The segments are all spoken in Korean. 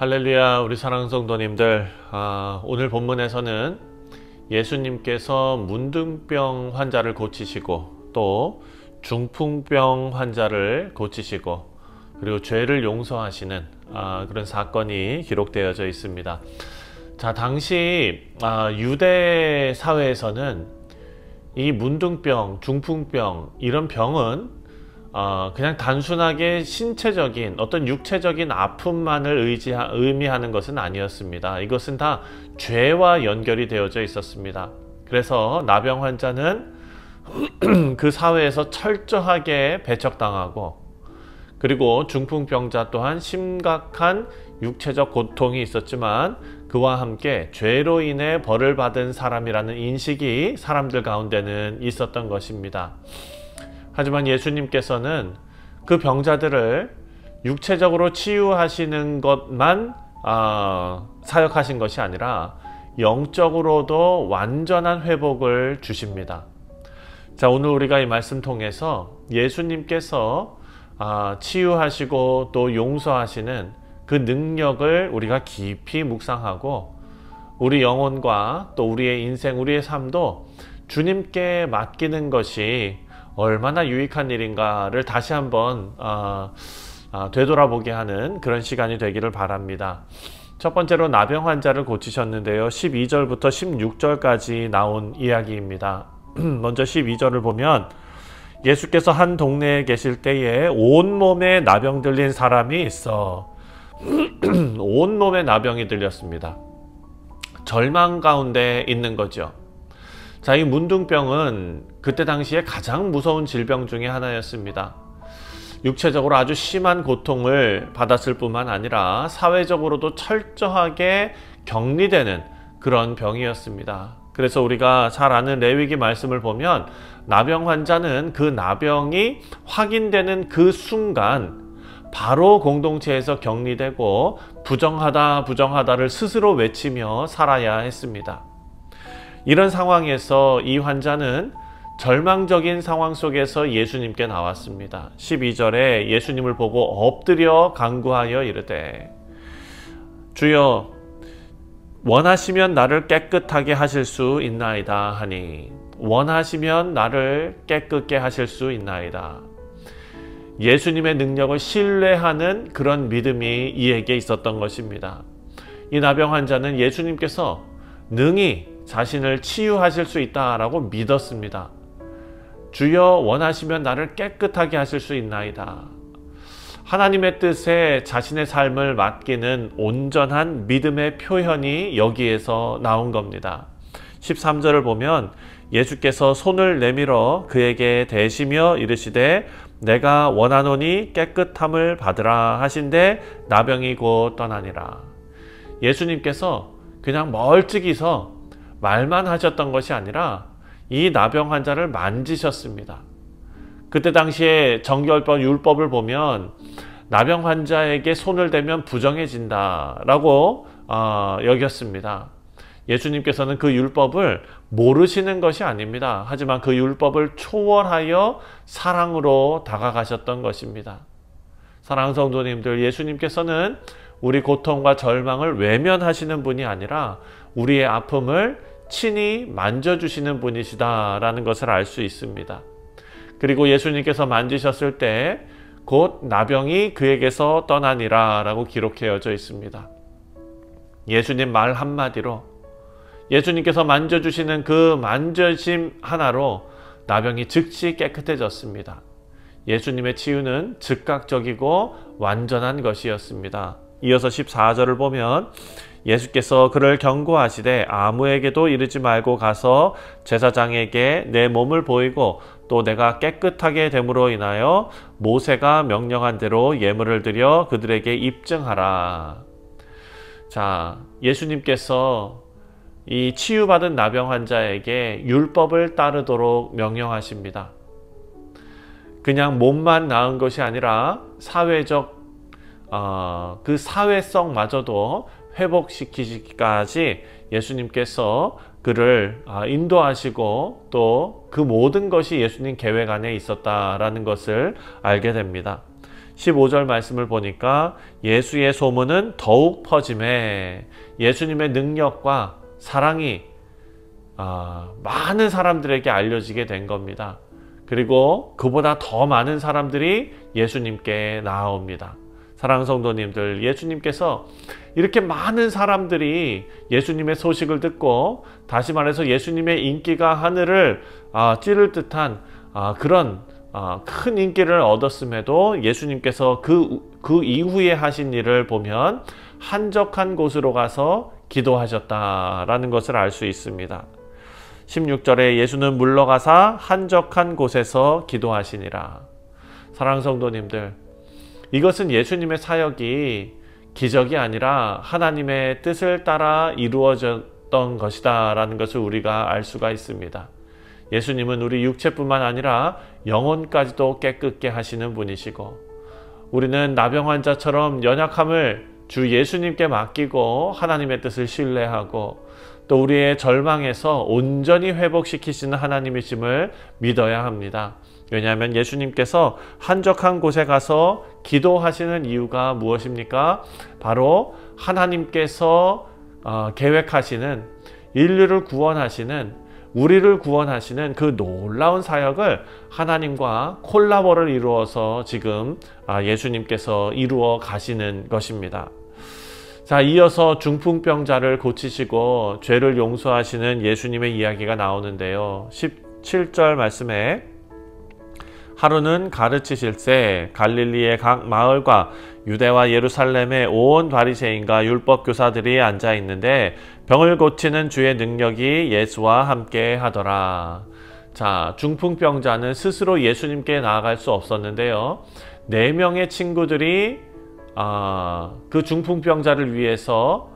할렐루야, 우리 사랑하는 성도님들, 오늘 본문에서는 예수님께서 문둥병 환자를 고치시고 또 중풍병 환자를 고치시고 그리고 죄를 용서하시는 그런 사건이 기록되어져 있습니다. 자, 당시 유대 사회에서는 이 문둥병, 중풍병 이런 병은 그냥 단순하게 신체적인 어떤 육체적인 아픔만을 의미하는 것은 아니었습니다. 이것은 다 죄와 연결이 되어져 있었습니다. 그래서 나병 환자는 그 사회에서 철저하게 배척당하고, 그리고 중풍병자 또한 심각한 육체적 고통이 있었지만 그와 함께 죄로 인해 벌을 받은 사람이라는 인식이 사람들 가운데는 있었던 것입니다. 하지만 예수님께서는 그 병자들을 육체적으로 치유하시는 것만 사역하신 것이 아니라 영적으로도 완전한 회복을 주십니다. 자, 오늘 우리가 이 말씀 통해서 예수님께서 치유하시고 또 용서하시는 그 능력을 우리가 깊이 묵상하고, 우리 영혼과 또 우리의 인생, 우리의 삶도 주님께 맡기는 것이 얼마나 유익한 일인가를 다시 한번 되돌아보게 하는 그런 시간이 되기를 바랍니다. 첫 번째로 나병 환자를 고치셨는데요, 12절부터 16절까지 나온 이야기입니다. 먼저 12절을 보면 예수께서 한 동네에 계실 때에 온몸에 나병 들린 사람이 있어. 온몸에 나병이 들렸습니다. 절망 가운데 있는 거죠. 자, 이 문둥병은 그때 당시에 가장 무서운 질병 중에 하나였습니다. 육체적으로 아주 심한 고통을 받았을 뿐만 아니라 사회적으로도 철저하게 격리되는 그런 병이었습니다. 그래서 우리가 잘 아는 레위기 말씀을 보면 나병 환자는 그 나병이 확인되는 그 순간 바로 공동체에서 격리되고 부정하다 부정하다를 스스로 외치며 살아야 했습니다. 이런 상황에서 이 환자는 절망적인 상황 속에서 예수님께 나왔습니다. 12절에 예수님을 보고 엎드려 간구하여 이르되, 주여, 원하시면 나를 깨끗하게 하실 수 있나이다 하니, 원하시면 나를 깨끗게 하실 수 있나이다. 예수님의 능력을 신뢰하는 그런 믿음이 이에게 있었던 것입니다. 이 나병 환자는 예수님께서 능히 자신을 치유하실 수 있다라고 믿었습니다. 주여, 원하시면 나를 깨끗하게 하실 수 있나이다. 하나님의 뜻에 자신의 삶을 맡기는 온전한 믿음의 표현이 여기에서 나온 겁니다. 13절을 보면 예수께서 손을 내밀어 그에게 대시며 이르시되 내가 원하노니 깨끗함을 받으라 하신대 나병이 곧 떠나니라. 예수님께서 그냥 멀찍이서 말만 하셨던 것이 아니라 이 나병 환자를 만지셨습니다. 그때 당시에 정결법, 율법을 보면 나병 환자에게 손을 대면 부정해진다라고 여겼습니다. 예수님께서는 그 율법을 모르시는 것이 아닙니다. 하지만 그 율법을 초월하여 사랑으로 다가가셨던 것입니다. 사랑하는 성도님들, 예수님께서는 우리 고통과 절망을 외면하시는 분이 아니라 우리의 아픔을 친히 만져주시는 분이시다라는 것을 알 수 있습니다. 그리고 예수님께서 만지셨을 때 곧 나병이 그에게서 떠나니라 라고 기록되어져 있습니다. 예수님 말 한마디로, 예수님께서 만져주시는 그 만져심 하나로 나병이 즉시 깨끗해졌습니다. 예수님의 치유는 즉각적이고 완전한 것이었습니다. 이어서 14절을 보면 예수께서 그를 경고하시되 아무에게도 이르지 말고 가서 제사장에게 내 몸을 보이고 또 내가 깨끗하게 됨으로 인하여 모세가 명령한 대로 예물을 드려 그들에게 입증하라. 자, 예수님께서 이 치유받은 나병 환자에게 율법을 따르도록 명령하십니다. 그냥 몸만 나은 것이 아니라 사회적 그 사회성마저도 회복시키기까지 예수님께서 그를 인도하시고 또 그 모든 것이 예수님 계획 안에 있었다라는 것을 알게 됩니다. 15절 말씀을 보니까 예수의 소문은 더욱 퍼짐에 예수님의 능력과 사랑이 많은 사람들에게 알려지게 된 겁니다. 그리고 그보다 더 많은 사람들이 예수님께 나아옵니다. 사랑하는 성도님들, 예수님께서 이렇게 많은 사람들이 예수님의 소식을 듣고, 다시 말해서 예수님의 인기가 하늘을 찌를 듯한 그런 큰 인기를 얻었음에도 예수님께서 그 이후에 하신 일을 보면 한적한 곳으로 가서 기도하셨다라는 것을 알 수 있습니다. 16절에 예수는 물러가사 한적한 곳에서 기도하시니라. 사랑하는 성도님들, 이것은 예수님의 사역이 기적이 아니라 하나님의 뜻을 따라 이루어졌던 것이다 라는 것을 우리가 알 수가 있습니다. 예수님은 우리 육체뿐만 아니라 영혼까지도 깨끗게 하시는 분이시고, 우리는 나병 환자처럼 연약함을 주 예수님께 맡기고 하나님의 뜻을 신뢰하고, 또 우리의 절망에서 온전히 회복시키시는 하나님이심을 믿어야 합니다. 왜냐하면 예수님께서 한적한 곳에 가서 기도하시는 이유가 무엇입니까? 바로 하나님께서 계획하시는, 인류를 구원하시는, 우리를 구원하시는 그 놀라운 사역을 하나님과 콜라보를 이루어서 지금 예수님께서 이루어 가시는 것입니다. 자, 이어서 중풍병자를 고치시고 죄를 용서하시는 예수님의 이야기가 나오는데요. 17절 말씀에 하루는 가르치실새 갈릴리의 각 마을과 유대와 예루살렘의 온 바리새인과 율법 교사들이 앉아 있는데 병을 고치는 주의 능력이 예수와 함께 하더라. 자, 중풍병자는 스스로 예수님께 나아갈 수 없었는데요. 4명의 친구들이 그 중풍병자를 위해서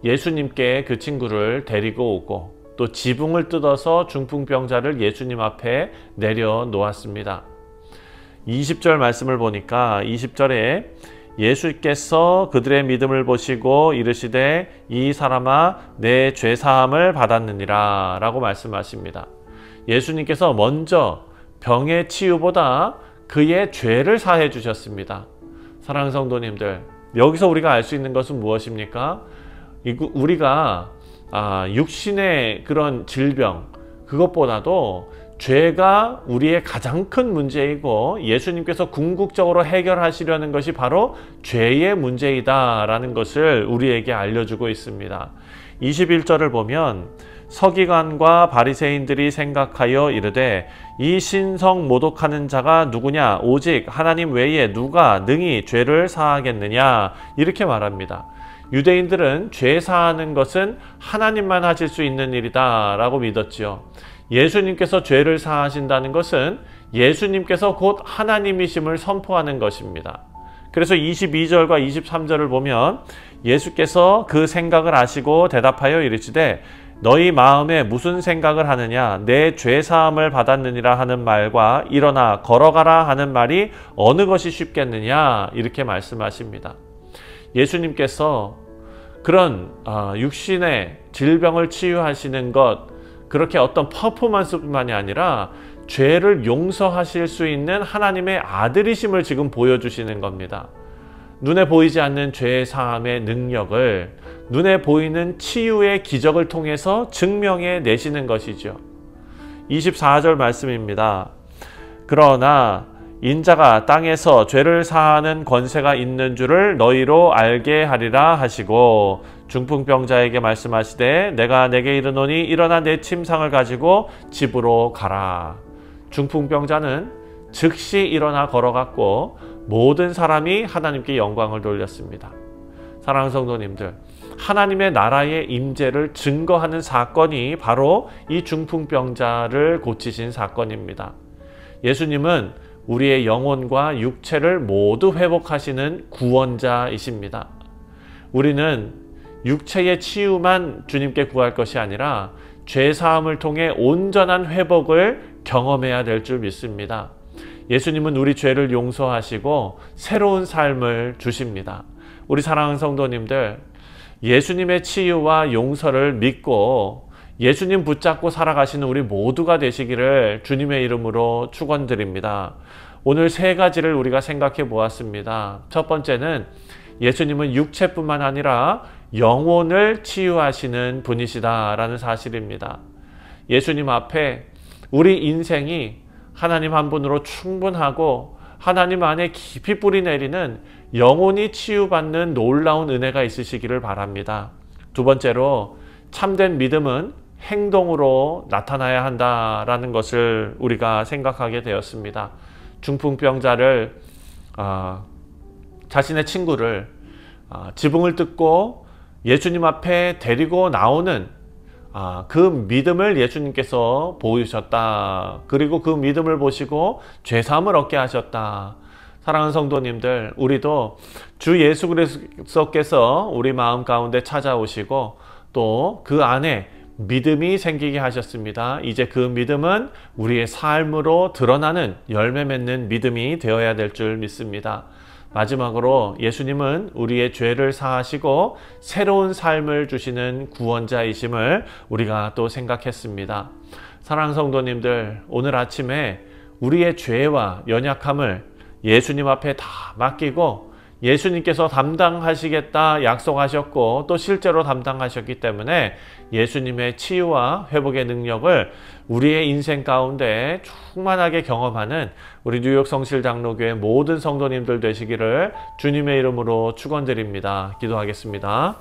예수님께 그 친구를 데리고 오고, 또 지붕을 뜯어서 중풍병자를 예수님 앞에 내려놓았습니다. 20절 말씀을 보니까 20절에 예수께서 그들의 믿음을 보시고 이르시되 이 사람아 내 죄사함을 받았느니라 라고 말씀하십니다. 예수님께서 먼저 병의 치유보다 그의 죄를 사해 주셨습니다. 사랑하는 성도님들, 여기서 우리가 알 수 있는 것은 무엇입니까? 우리가 육신의 그런 질병, 그것보다도 죄가 우리의 가장 큰 문제이고 예수님께서 궁극적으로 해결하시려는 것이 바로 죄의 문제이다 라는 것을 우리에게 알려주고 있습니다. 21절을 보면 서기관과 바리새인들이 생각하여 이르되 이 신성 모독하는 자가 누구냐? 오직 하나님 외에 누가 능히 죄를 사하겠느냐? 이렇게 말합니다. 유대인들은 죄 사하는 것은 하나님만 하실 수 있는 일이다 라고 믿었지요. 예수님께서 죄를 사하신다는 것은 예수님께서 곧 하나님이심을 선포하는 것입니다. 그래서 22절과 23절을 보면 예수께서 그 생각을 아시고 대답하여 이르시되 너희 마음에 무슨 생각을 하느냐? 내 죄사함을 받았느니라 하는 말과 일어나 걸어가라 하는 말이 어느 것이 쉽겠느냐? 이렇게 말씀하십니다. 예수님께서 그런 육신의 질병을 치유하시는 것, 그렇게 어떤 퍼포먼스뿐만이 아니라 죄를 용서하실 수 있는 하나님의 아들이심을 지금 보여주시는 겁니다. 눈에 보이지 않는 죄 사함의 능력을 눈에 보이는 치유의 기적을 통해서 증명해 내시는 것이죠. 24절 말씀입니다. 그러나 인자가 땅에서 죄를 사하는 권세가 있는 줄을 너희로 알게 하리라 하시고 중풍병자에게 말씀하시되 내가 내게 이르노니 일어나 내 침상을 가지고 집으로 가라. 중풍병자는 즉시 일어나 걸어갔고 모든 사람이 하나님께 영광을 돌렸습니다. 사랑하는 성도님들, 하나님의 나라의 임재를 증거하는 사건이 바로 이 중풍병자를 고치신 사건입니다. 예수님은 우리의 영혼과 육체를 모두 회복하시는 구원자이십니다. 우리는 육체의 치유만 주님께 구할 것이 아니라 죄사함을 통해 온전한 회복을 경험해야 될 줄 믿습니다. 예수님은 우리 죄를 용서하시고 새로운 삶을 주십니다. 우리 사랑하는 성도님들, 예수님의 치유와 용서를 믿고 예수님 붙잡고 살아가시는 우리 모두가 되시기를 주님의 이름으로 축원드립니다. 오늘 세 가지를 우리가 생각해 보았습니다. 첫 번째는 예수님은 육체뿐만 아니라 영혼을 치유하시는 분이시다라는 사실입니다. 예수님 앞에 우리 인생이 하나님 한 분으로 충분하고 하나님 안에 깊이 뿌리 내리는 영혼이 치유받는 놀라운 은혜가 있으시기를 바랍니다. 두 번째로 참된 믿음은 행동으로 나타나야 한다라는 것을 우리가 생각하게 되었습니다. 중풍병자를 자신의 친구를 지붕을 뜯고 예수님 앞에 데리고 나오는 그 믿음을 예수님께서 보이셨다. 그리고 그 믿음을 보시고 죄사함을 얻게 하셨다. 사랑하는 성도님들, 우리도 주 예수 그리스도께서 우리 마음 가운데 찾아오시고 또 그 안에 믿음이 생기게 하셨습니다. 이제 그 믿음은 우리의 삶으로 드러나는 열매 맺는 믿음이 되어야 될 줄 믿습니다. 마지막으로 예수님은 우리의 죄를 사하시고 새로운 삶을 주시는 구원자이심을 우리가 또 생각했습니다. 사랑하는 성도님들, 오늘 아침에 우리의 죄와 연약함을 예수님 앞에 다 맡기고 예수님께서 담당하시겠다 약속하셨고 또 실제로 담당하셨기 때문에 예수님의 치유와 회복의 능력을 우리의 인생 가운데 충만하게 경험하는 우리 뉴욕 성실장로교회 모든 성도님들 되시기를 주님의 이름으로 축원드립니다. 기도하겠습니다.